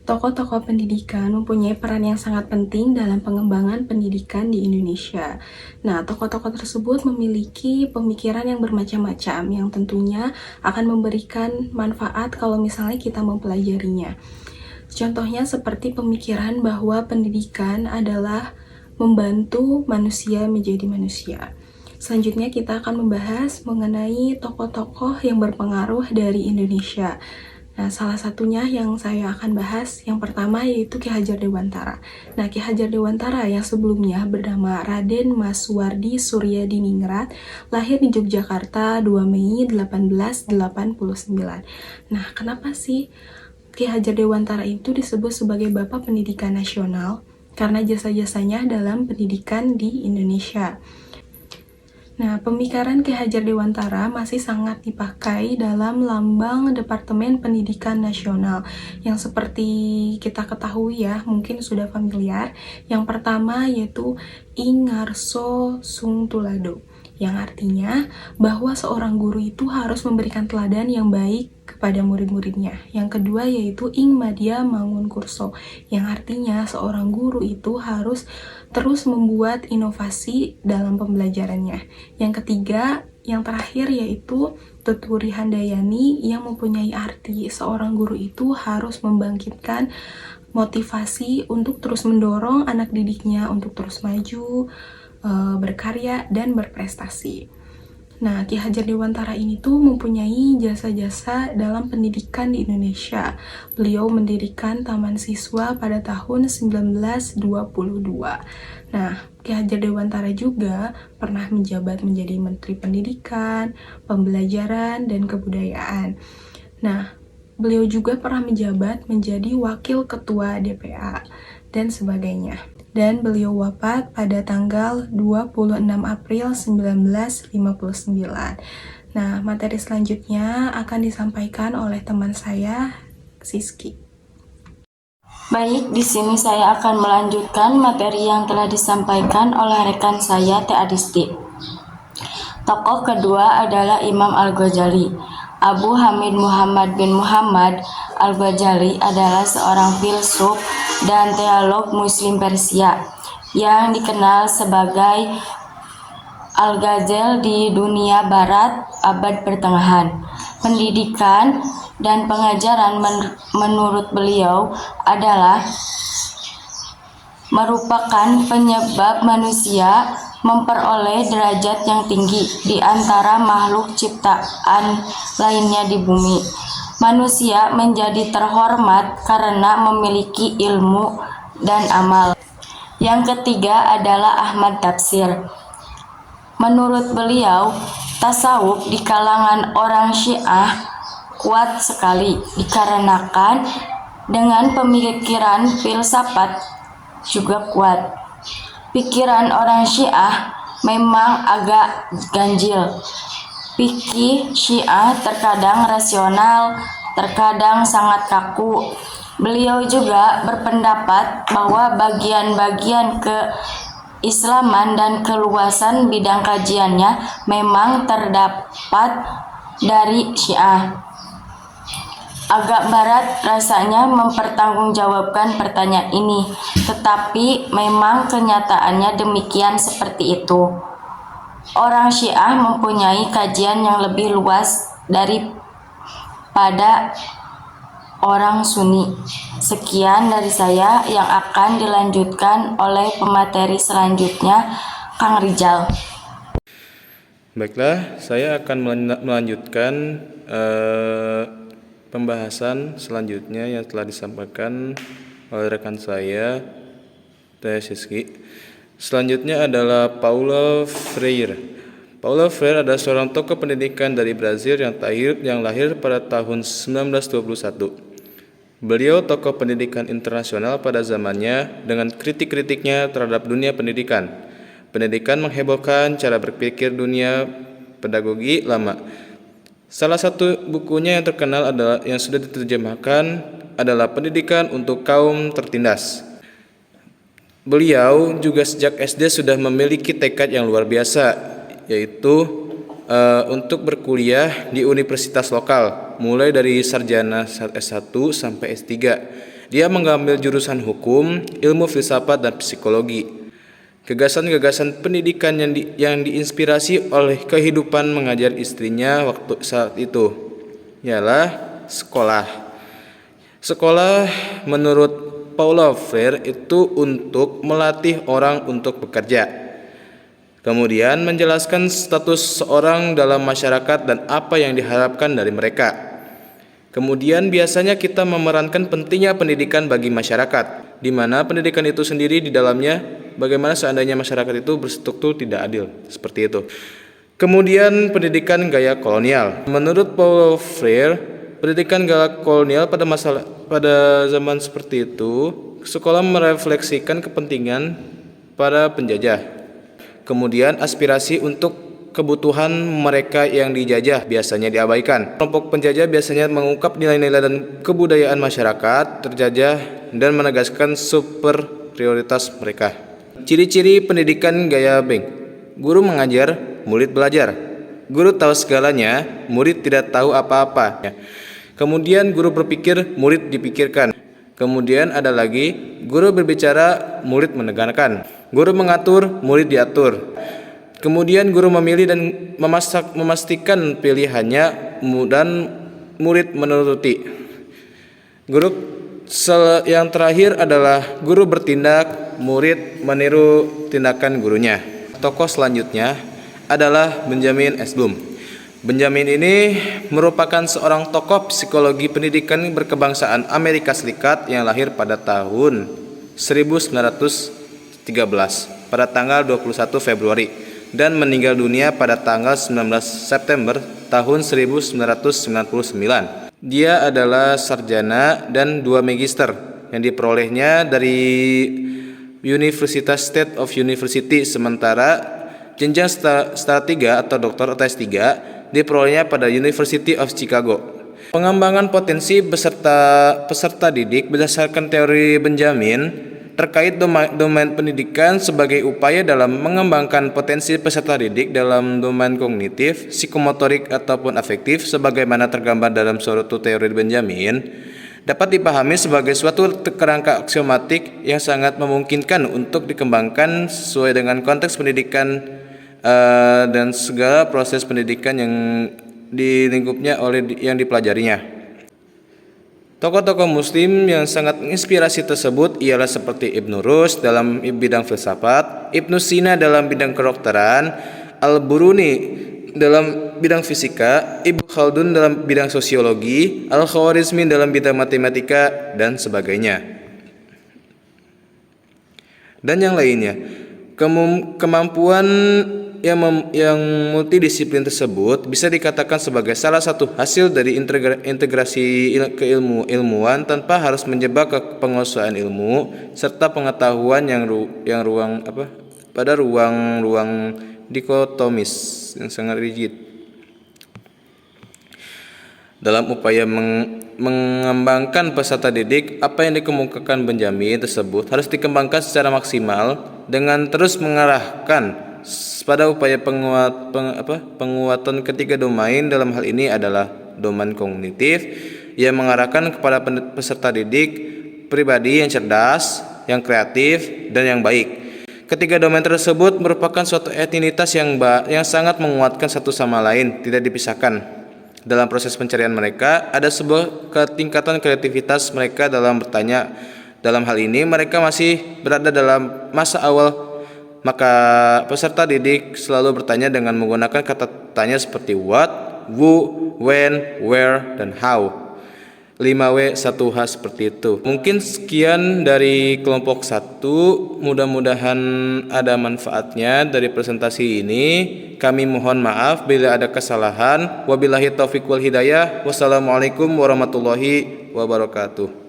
Tokoh-tokoh pendidikan mempunyai peran yang sangat penting dalam pengembangan pendidikan di Indonesia. Nah, tokoh-tokoh tersebut memiliki pemikiran yang bermacam-macam yang tentunya akan memberikan manfaat kalau misalnya kita mempelajarinya. Contohnya seperti pemikiran bahwa pendidikan adalah membantu manusia menjadi manusia. Selanjutnya kita akan membahas mengenai tokoh-tokoh yang berpengaruh dari Indonesia. Nah, salah satunya yang saya akan bahas yang pertama yaitu Ki Hajar Dewantara. Nah, Ki Hajar Dewantara yang sebelumnya bernama Raden Mas Suwardi Suryadiningrat lahir di Yogyakarta 2 Mei 1889. Nah, kenapa sih Ki Hajar Dewantara itu disebut sebagai Bapak Pendidikan Nasional? Karena jasa-jasanya dalam pendidikan di Indonesia. Nah, pemikiran Ki Hajar Dewantara masih sangat dipakai dalam lambang Departemen Pendidikan Nasional yang seperti kita ketahui ya, mungkin sudah familiar. Yang pertama yaitu Ing Ngarso Sung Tulado, yang artinya bahwa seorang guru itu harus memberikan teladan yang baik kepada murid-muridnya. Yang kedua yaitu Ing Madya Mangunkurso, yang artinya seorang guru itu harus terus membuat inovasi dalam pembelajarannya. Yang ketiga, yang terakhir yaitu Tuturi Handayani yang mempunyai arti seorang guru itu harus membangkitkan motivasi untuk terus mendorong anak didiknya untuk terus maju, berkarya, dan berprestasi. Nah, Ki Hajar Dewantara ini tuh mempunyai jasa-jasa dalam pendidikan di Indonesia. Beliau mendirikan Taman Siswa pada tahun 1922. Nah, Ki Hajar Dewantara juga pernah menjabat menjadi Menteri Pendidikan, Pembelajaran, dan Kebudayaan. Nah, beliau juga pernah menjabat menjadi Wakil Ketua DPA, dan sebagainya. Dan beliau wafat pada tanggal 26 April 1959. Nah, materi selanjutnya akan disampaikan oleh teman saya, Siski. Baik, di sini saya akan melanjutkan materi yang telah disampaikan oleh rekan saya, Teh Adisti. Tokoh kedua adalah Imam Al-Ghazali. Abu Hamid Muhammad bin Muhammad Al-Ghazali adalah seorang filsuf dan teolog Muslim Persia yang dikenal sebagai Al-Ghazali di dunia barat abad pertengahan. Pendidikan dan pengajaran menurut beliau adalah merupakan penyebab manusia memperoleh derajat yang tinggi di antara makhluk ciptaan lainnya di bumi. Manusia menjadi terhormat karena memiliki ilmu dan amal. Yang ketiga adalah Ahmad Tafsir. Menurut beliau, tasawuf di kalangan orang Syiah kuat sekali dikarenakan dengan pemikiran filsafat juga kuat. Pikiran orang Syiah memang agak ganjil. Fikih Syiah terkadang rasional, terkadang sangat kaku. Beliau juga berpendapat bahwa bagian-bagian keislaman dan keluasan bidang kajiannya memang terdapat dari Syiah. Agak berat rasanya mempertanggungjawabkan pertanyaan ini, tetapi memang kenyataannya demikian seperti itu. Orang Syiah mempunyai kajian yang lebih luas daripada orang Sunni. Sekian dari saya yang akan dilanjutkan oleh pemateri selanjutnya, Kang Rizal. Baiklah, saya akan melanjutkan pembahasan selanjutnya yang telah disampaikan oleh rekan saya, Teh Siski. Selanjutnya adalah Paulo Freire. Paulo Freire adalah seorang tokoh pendidikan dari Brazil yang lahir pada tahun 1921. Beliau tokoh pendidikan internasional pada zamannya dengan kritik-kritiknya terhadap dunia pendidikan. Pendidikan menghebohkan cara berpikir dunia pedagogi lama. Salah satu bukunya yang terkenal adalah yang sudah diterjemahkan adalah Pendidikan untuk Kaum Tertindas. Beliau juga sejak SD sudah memiliki tekad yang luar biasa, yaitu untuk berkuliah di universitas lokal, mulai dari sarjana S1 sampai S3. Dia mengambil jurusan hukum, ilmu filsafat, dan psikologi. Gagasan-gagasan pendidikan yang diinspirasi oleh kehidupan mengajar istrinya waktu saat itu ialah sekolah. Sekolah menurut Paulo Freire itu untuk melatih orang untuk bekerja. Kemudian menjelaskan status seorang dalam masyarakat dan apa yang diharapkan dari mereka. Kemudian biasanya kita memerankan pentingnya pendidikan bagi masyarakat, di mana pendidikan itu sendiri di dalamnya bagaimana seandainya masyarakat itu berstruktur tidak adil, seperti itu. Kemudian pendidikan gaya kolonial. Menurut Paulo Freire, pendidikan gaya kolonial pada zaman seperti itu, sekolah merefleksikan kepentingan para penjajah. Kemudian aspirasi untuk kebutuhan mereka yang dijajah biasanya diabaikan. Kelompok penjajah biasanya mengungkap nilai-nilai dan kebudayaan masyarakat terjajah dan menegaskan superioritas mereka. Ciri-ciri pendidikan gaya Beng. Guru mengajar, murid belajar. Guru tahu segalanya, murid tidak tahu apa-apa. Kemudian guru berpikir, murid dipikirkan. Kemudian ada lagi, guru berbicara, murid mendengarkan. Guru mengatur, murid diatur. Kemudian guru memilih dan memastikan pilihannya dan murid menuruti. Guru yang terakhir adalah guru bertindak, murid meniru tindakan gurunya. Tokoh selanjutnya adalah Benjamin S. Bloom. Benjamin ini merupakan seorang tokoh psikologi pendidikan berkebangsaan Amerika Serikat yang lahir pada tahun 1913 pada tanggal 21 Februari dan meninggal dunia pada tanggal 19 September tahun 1999. Dia adalah sarjana dan 2 magister yang diperolehnya dari Universitas State of University, sementara jenjang setara 3 atau doktor atau S3 diperolehnya pada University of Chicago. Pengembangan potensi peserta didik berdasarkan teori Benjamin terkait domain pendidikan sebagai upaya dalam mengembangkan potensi peserta didik dalam domain kognitif, psikomotorik ataupun afektif sebagaimana tergambar dalam suatu teori Benjamin dapat dipahami sebagai suatu kerangka aksiomatik yang sangat memungkinkan untuk dikembangkan sesuai dengan konteks pendidikan dan segala proses pendidikan yang di lingkupnya oleh yang dipelajarinya. Tokoh-tokoh muslim yang sangat menginspirasi tersebut ialah seperti Ibnu Rushd dalam bidang filsafat, Ibnu Sina dalam bidang kedokteran, Al-Biruni dalam bidang fisika, Ibnu Khaldun dalam bidang sosiologi, Al-Khwarizmi dalam bidang matematika, dan sebagainya. Dan yang lainnya. Kemampuan yang multidisiplin tersebut bisa dikatakan sebagai salah satu hasil dari integrasi keilmuan tanpa harus menjebak ke penguasaan ilmu serta pengetahuan pada ruang dikotomis yang sangat rigid. Dalam upaya mengembangkan peserta didik, apa yang dikemukakan Benjamin tersebut harus dikembangkan secara maksimal dengan terus mengarahkan pada upaya penguatan ketiga domain. Dalam hal ini adalah domain kognitif yang mengarahkan kepada peserta didik pribadi yang cerdas, yang kreatif, dan yang baik. Ketiga domain tersebut merupakan suatu entinitas yang sangat menguatkan satu sama lain, tidak dipisahkan. Dalam proses pencarian mereka, ada sebuah ketingkatan kreativitas mereka dalam bertanya. Dalam hal ini, mereka masih berada dalam masa awal, maka peserta didik selalu bertanya dengan menggunakan kata tanya seperti what, who, when, where, dan how. 5W 1H seperti itu. Mungkin sekian dari kelompok 1. Mudah-mudahan ada manfaatnya dari presentasi ini. Kami mohon maaf bila ada kesalahan. Wabillahi taufiq wal hidayah. Wassalamualaikum warahmatullahi wabarakatuh.